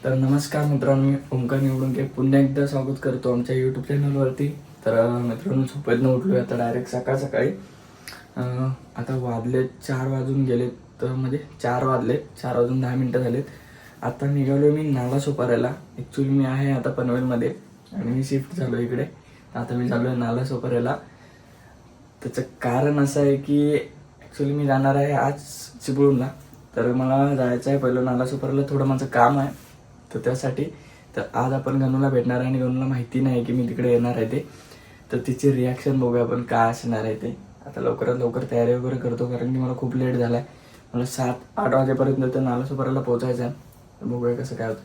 तर नमस्कार मित्रांनो, मी ओंकार निवडून पुन्हा एकदा स्वागत करतो आमच्या यूट्यूब चॅनलवरती. तर मित्रांनो, झोपेतनं उठलो आता डायरेक्ट सकाळी. आता वाजले 4 वाजून गेलेत. तर म्हणजे 4 वाजलेत, 4 वाजून 10 मिनटं झालेत. आता निघालो मी नाला सोपाऱ्याला. ॲक्च्युली मी आहे आता पनवेलमध्ये आणि मी शिफ्ट झालो इकडे. आता मी झालो आहे नाला सोपाऱ्याला. त्याचं कारण असं आहे की ॲक्च्युली मी जाणार आहे आज चिपळूणला. तर मला जायचं आहे पहिलं नाला सोपाऱ्याला, थोडं माझं काम आहे. तर त्यासाठी तर आज आपण गणूला भेटणार आहे आणि गणूला माहिती नाही की मी तिकडे येणार आहे ते. तर तिची रिॲक्शन बघूया आपण काय असणार आहे ते. आता लवकरात लवकर तयारी वगैरे करतो कारण की मला खूप लेट झाला आहे. मला 7-8 वाजेपर्यंत तर नाला सोपाऱ्याला पोहोचायचं आहे. तर बघूया कसं काय होतं.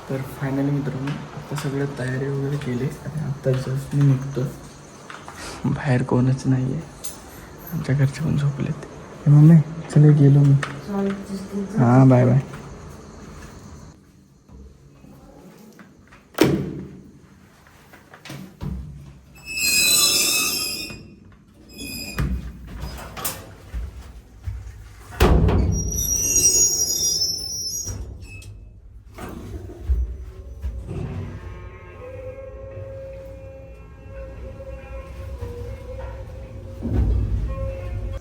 तर फायनली मित्रांनो, आता सगळं तयारी वगैरे केली आणि आत्ता जस्ट मी निघतो. बाहेर कोणच नाही आहे, आमच्या घरचे पण झोपलेत. मम्मी चले गेलो मी. हां बाय बाय.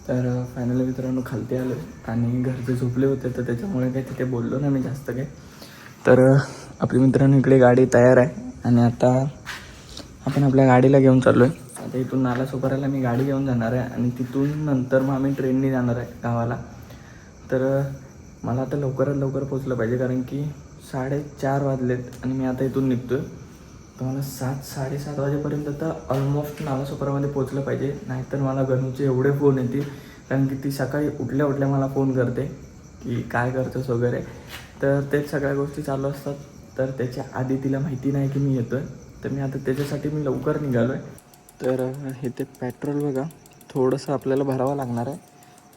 तर फायनली मित्रांनो खालती आलो आणि घरचे झोपले होते तर त्याच्यामुळे काही तिथे बोललो नाही मी जास्त काही. तर आपली मित्रांनो इकडे गाडी तयार आहे आणि आता आपण आपल्या गाडीला घेऊन चाललो आहे. आता इथून नाला सोपाऱ्याला मी गाडी घेऊन जाणार आहे आणि तिथून नंतर मग आम्ही ट्रेनने जाणार आहे गावाला. तर मला आता लवकरात लवकर पोचलं पाहिजे कारण की 4:30 वाजलेत आणि मी आता इथून निघतो आहे. तर मला 7-7:30 वाजेपर्यंत तर ऑलमोस्ट नाला सोपाऱ्यामध्ये पोचलं पाहिजे. नाहीतर मला गणूचे एवढे फोन येतील कारण की ती सकाळी उठल्या मला फोन करते की काय करतोस वगैरे. तर तेच सगळ्या गोष्टी चालू असतात. तर त्याच्या आधी तिला माहिती नाही की मी येतो आहे. तर मी आता त्याच्यासाठी मी लवकर निघालो आहे. तर हे ते पेट्रोल बघा थोडंसं आपल्याला भरावं लागणार आहे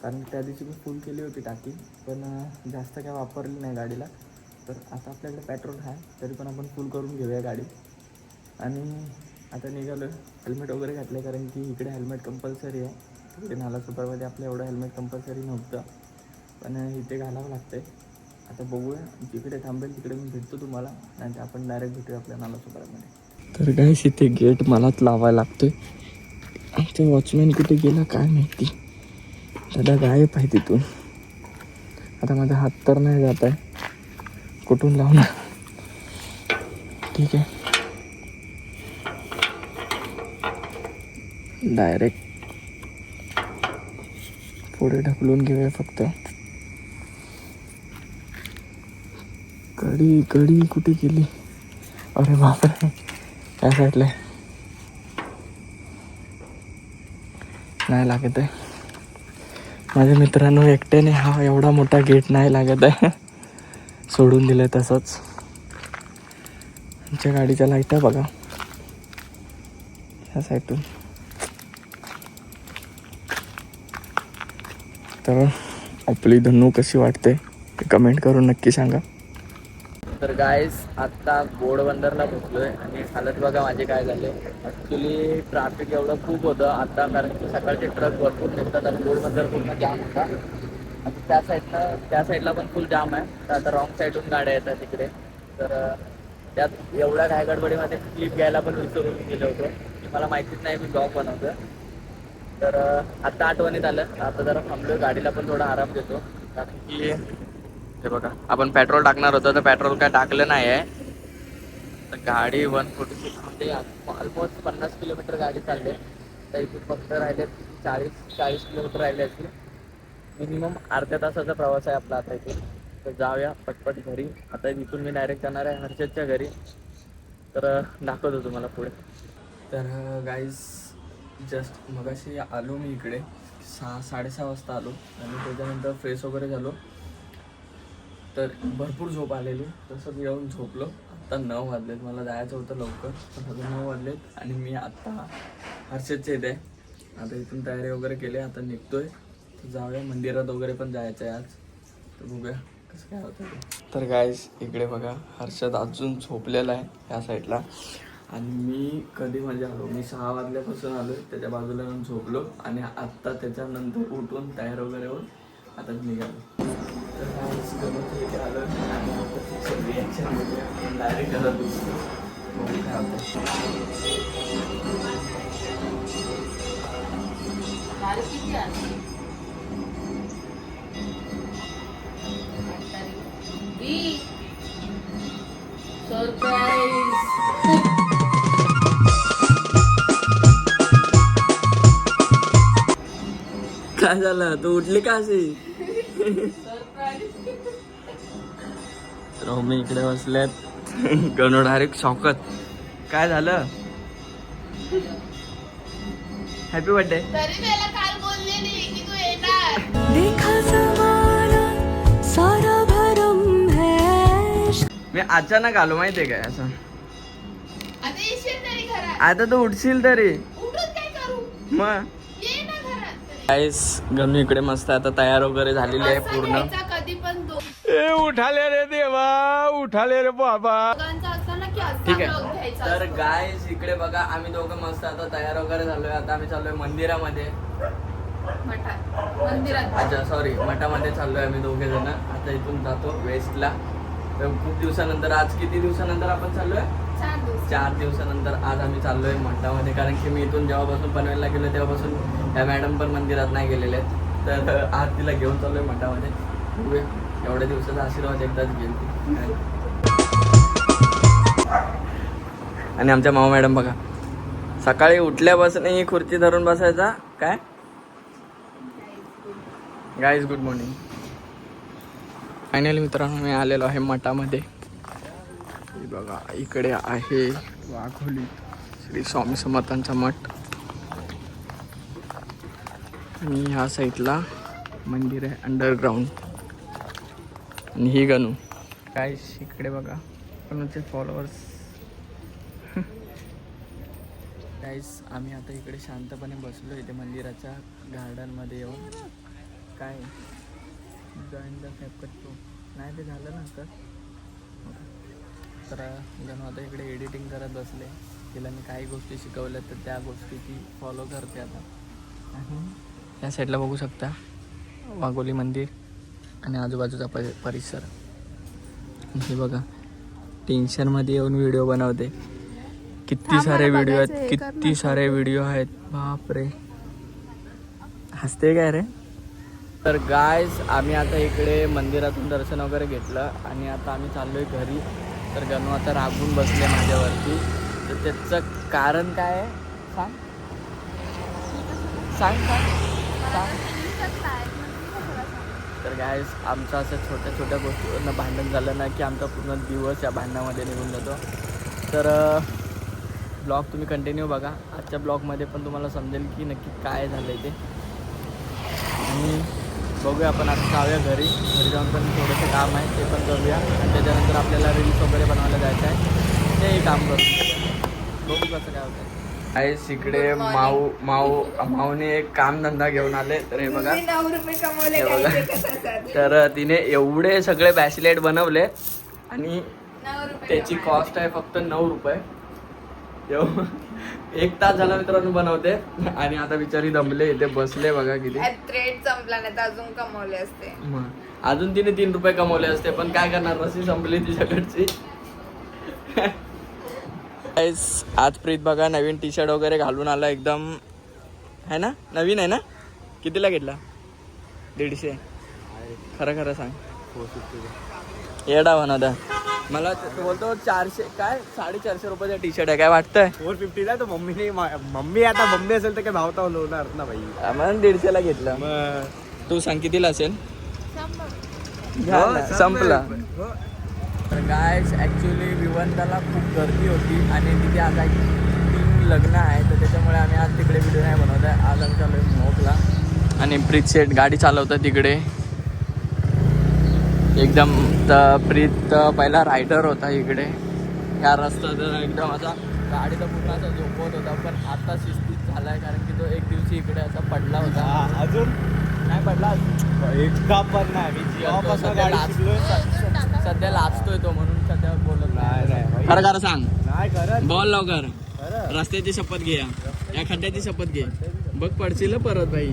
कारण त्या दिवशी मी फुल केली होती टाकी, पण जास्त काय वापरली नाही गाडीला. तर आता आपल्याकडे पेट्रोल आहे तरी पण आपण फुल करून घेऊया गाडी. आणि आता निघालो. हेल्मेट वगैरे घातलं कारण की इकडे हेल्मेट कंपल्सरी आहे. तिकडे नाला सुपरमध्ये आपलं एवढं हेल्मेट कंपल्सरी नव्हतं, पण इथे घालावं लागतं आहे. आता बघूया जिकडे थांबेल तिकडे मी भेटतो तुम्हाला, आणि आपण डायरेक्ट भेटूया आपल्या नाला सुपरमध्ये. तर गाईस इथे गेट मलाच लावायला लागतोय. आमचा वॉचमॅन कुठे गेला काय माहिती. दादा गायब आहे तिथून. आता माझा हात तर नाही जात आहे, कुठून लावणार. ठीक आहे, डायरेक्ट पुढे ढकलून घेऊया फक्त. कडी कुठे गेली. अरे बापरे, त्या साईडला नाही लागत आहे. माझ्या मित्रांनो एकट्याने हा एवढा मोठा गेट नाही लागत आहे, सोडून दिलं तसंच. आमच्या गाडीच्या लाईटा बघा ह्या साईडून. तर आपली धनू कशी वाटते ते कमेंट करून नक्की सांगा. तर गाईस आत्ता घोडबंदरला पोचलो आहे आणि हालत बघा माझे काय झाले. ॲक्च्युली ट्रॅफिक एवढं खूप होतं आता कारण की सकाळचे ट्रक भरपूर निघतात आणि घोडबंदर पूर्ण जाम होता. आणि त्या साईडला पण फुल जाम आहे. तर आता रॉंग साईडून गाड्या येतात तिकडे. तर त्यात एवढ्या घायगडबडीमध्ये क्लिप घ्यायला पण विसरून गेलो होतो की मला माहितीच नाही मी ब्लॉग बनवतो. तर आत्ता आठवणीत आलं. आता जरा थांबलो, गाडीला पण थोडा आराम देतो कारण की हे बघा आपण पेट्रोल टाकणार होतं तर पेट्रोल काय टाकलं नाही आहे. तर गाडी 146 म्हणजे ऑलमोस्ट 50 किलोमीटर गाडी चालली आहे. तर इथून फक्त राहिले 40 किलोमीटर राहिले असतील. मिनिमम अर्ध्या तासाचा प्रवास आहे आपला आता इथून. तर जाऊया पटपट घरी. आता इथून मी डायरेक्ट जाणार आहे हर्षदच्या घरी. तर दाखवतो तुम्हाला पुढे. तर गाईज जस्ट मगाशी आलो मी इकडे 6-6:30 वाजता आलो आणि त्याच्यानंतर फ्रेश वगैरे झालो. तर भरपूर झोप आलेली, तसंच येऊन झोपलो. आत्ता 9 वाजलेत, मला जायचं होतं लवकर पण अजून 9 वाजलेत आणि मी आत्ता हर्षदच्या इथे आहे. आता इथून तयारी वगैरे केली, आता निघतोय. तर जाऊया मंदिरात वगैरे पण जायचं आहे आज. तर बघूया कसं काय होतं. तर गाईस इकडे बघा हर्षद अजून झोपलेला आहे ह्या साईडला आणि मी कधी म्हणजे आलो, मी 6 वाजल्यापासून आलो त्याच्या बाजूला येऊन झोपलो आणि आत्ता त्याच्यानंतर उठून तयार वगैरे होऊन आता निघालो. तर इथे आलो आणि रिॲक्शन डायरेक्ट करत काय झालं तू उठली का अशी तर मी इकडे बसल्यात गणू डायरेक्ट शॉकत काय झालं हॅपी बर्थडे तरी त्याला काल बोललेली की तू येणार देखा जमाना सारा भरम है. मी अचानक आलो माहितीये काय असं आता येशील तरी घरात आता तू उठशील तरी उठून काय करू मग ये ना घरात गाईस गणू इकडे मस्त आता तयार वगैरे झालेली आहे असं पूर्ण घ्यायचा कधी पण ए उठाले रे देवा उठाले रे बाबा दोघांचा असं ना की असा ठीक vlog आहे घ्यायचा तर असतो. गाईस इकडे बघा आम्ही दोघं मस्त आता तयार वगैरे झालोय आता आम्ही चाललोय मंदिरामध्ये मठात मंदिरात अच्छा सॉरी मठामध्ये चाललोय आम्ही दोघे जण आता इथून जातो वेस्टला तर खूप दिवसानंतर आज किती दिवसानंतर आपण चाललोय 4 दिवस 4 दिवसानंतर आज आम्ही चाललोय मठामध्ये कारण की मी इथून जेव्हापासून पनवेलला गेलो तेव्हापासून या मॅडम पण मंदिरात नाही गेलेले आहेत तर आज तिला घेऊन चाललोय मठामध्ये बघूया एवढ्या दिवसाचा आशीर्वाद एकदाच घेईल ती आणि आमच्या मामा मॅडम बघा सकाळी उठल्यापासून ही खुर्ची धरून बसायचा काय गाईज गुड मॉर्निंग फायनली मित्रांनो मी आलेलो आहे मठामध्ये बघा इकडे आहे वाघोली श्री स्वामी समर्थांचा मठ आणि ह्या साईडला मंदिर आहे अंडरग्राऊंड आणि ही गणू काय इकडे बघा गणूचे फॉलोअर्स गाईस आम्ही आता इकडे शांतपणे बसलो इथे मंदिराच्या गार्डनमध्ये येऊन काय जॉईन द कॅपकट प्रो नाही ते झालं ना तर गणू आता इकडे एडिटिंग करत बसले तिला मी काही गोष्टी शिकवल्या तर त्या गोष्टी ती फॉलो करते आता आणि या साईडला बघू शकता वाघोली मंदिर आणि आजूबाजूचा परिसर हे बघा टेन्शनमध्ये येऊन व्हिडिओ बनवते किती सारे व्हिडिओ आहेत किती सारे व्हिडिओ आहेत बापरे हसते काय रे तर गायज आम्ही आता इकडे मंदिरातून दर्शन वगैरे घेतलं आणि आता आम्ही चाललोय घरी तर गणू आता रागून बसले माझ्यावरती तर त्याचं कारण काय आहे सांग सांग सांग सांग तर गायज आमचं असं छोट्या छोट्या गोष्टीवरनं भांडण झालं ना की आमचा पूर्ण दिवस या भांडणामध्ये निघून जातो तर ब्लॉग तुम्ही कंटिन्यू बघा आजच्या ब्लॉगमध्ये पण तुम्हाला समजेल की नक्की काय झालं आहे ते आणि बघूया आपण आता जाऊया घरी जाऊन पण थोडंसं काम आहे ते पण करूया आणि त्याच्यानंतर आपल्याला रील्स वगैरे बनवायला जायचं आहे तेही काम करू बघू कसं काय होतं आईस इकडे माऊने एक कामधंदा घेऊन आले तर हे बघा 9 रुपये कमवले तर तिने एवढे सगळे बॅशलेट बनवले आणि 9 रुपये त्याची कॉस्ट आहे फक्त 9 रुपये 1 तास झाला मित्रांनो बनवते आणि आता बिचारी दमले इथे बसले बघा किती थ्रेड संपला नाही तर अजून कमवले असते अजून तिने 3 रुपये कमवले असते पण काय करणार रस्सी संपली तिच्याकडची आज प्रीत बघा नवीन टी शर्ट वगैरे घालून आला एकदम है ना नवीन आहे ना कितीला घेतला 150 खरं खरं सांग येडा म्हणा मला बोलतो 400 काय 450 रुपयाचा टी शर्ट आहे काय वाटतंय 450 ला तो मम्मी आता मम्मी असेल तर काय भाव तर होणार ना भाई आम्हाला 150 ला घेतलं तू सांग कितीला असेल संपला तर काय ॲक्च्युली विवंताला खूप गर्दी होती आणि तिथे आता 3 लग्न आहे तर त्याच्यामुळे आम्ही आज तिकडे व्हिडिओ नाही बनवत आहे आज आम्ही चालू आहे मोकला आणि प्रीत शेट गाडी चालवतं तिकडे एकदम तर प्रीत पहिला रायडर होता इकडे ह्या रस्त्यात एकदम असा गाडी तर पूर्ण असा झोपवत होता पण आता शिस्तीत झाला आहे कारण की तो एक दिवशी इकडे असा पडला होता अजून नाही पडला एकदा पण नाही मी जेव्हापासून गाडी शिकलोय सध्या लाजतोय तो म्हणून सध्या बोलत नाही खरं खरं सांग नाही करत बोल लवकर रस्त्याची शपथ घे या खड्ड्याची शपथ घे बघ पडशील परत बाई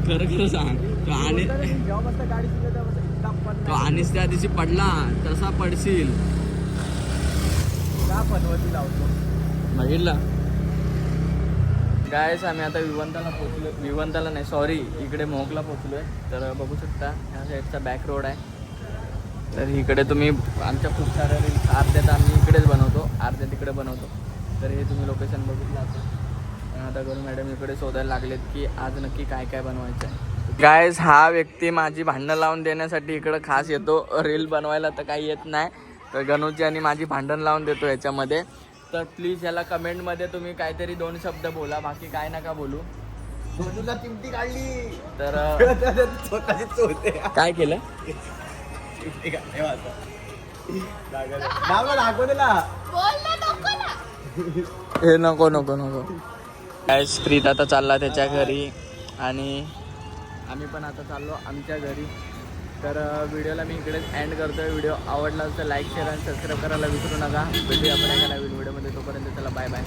खरं खरं सांग आणि जेव्हापासून गाडी शिकलो तो आणीस त्या दिवशी पडला तसा पडशील. का पनवती लावतो बघितलं गायस. आम्ही आता विवंताला नाही सॉरी इकडे मोहकला पोहोचलोय. तर बघू शकता ह्या साईडचा बॅक रोड आहे. तर इकडे तुम्ही आमच्या खूप साऱ्या रील्स अर्ध्यात आम्ही इकडेच बनवतो, अर्ध्या तिकडे बनवतो. तर हे तुम्ही लोकेशन बघितलं असेल. आता गौरी मॅडम इकडे शोधायला लागलेत की आज नक्की काय काय बनवायचं आहे. गायस हा व्यक्ती माझी भांडणं लावून देण्यासाठी इकडं खास येतो. रील बनवायला तर काही येत नाही. तर गणूची आणि माझी भांडण लावून देतो याच्यामध्ये. तर प्लीज याला कमेंटमध्ये तुम्ही काहीतरी 2 शब्द बोला, बाकी काय नका बोलू. तुला चिमटी काढली तर स्वतःची चोते काय केलं दाखव दिला. हे नको नको नको. काय प्रीत आता चालला त्याच्या घरी आणि आम्ही पण आता चाललो आमच्या घरी. तर व्हिडिओला मी इकडेच एंड करतोय. व्हिडिओ आवडला तर लाईक शेअर आणि सबस्क्राईब करायला विसरू नका. भेटूया आपण एका नवीन व्हिडिओमध्ये. तोपर्यंत चला बाय बाय.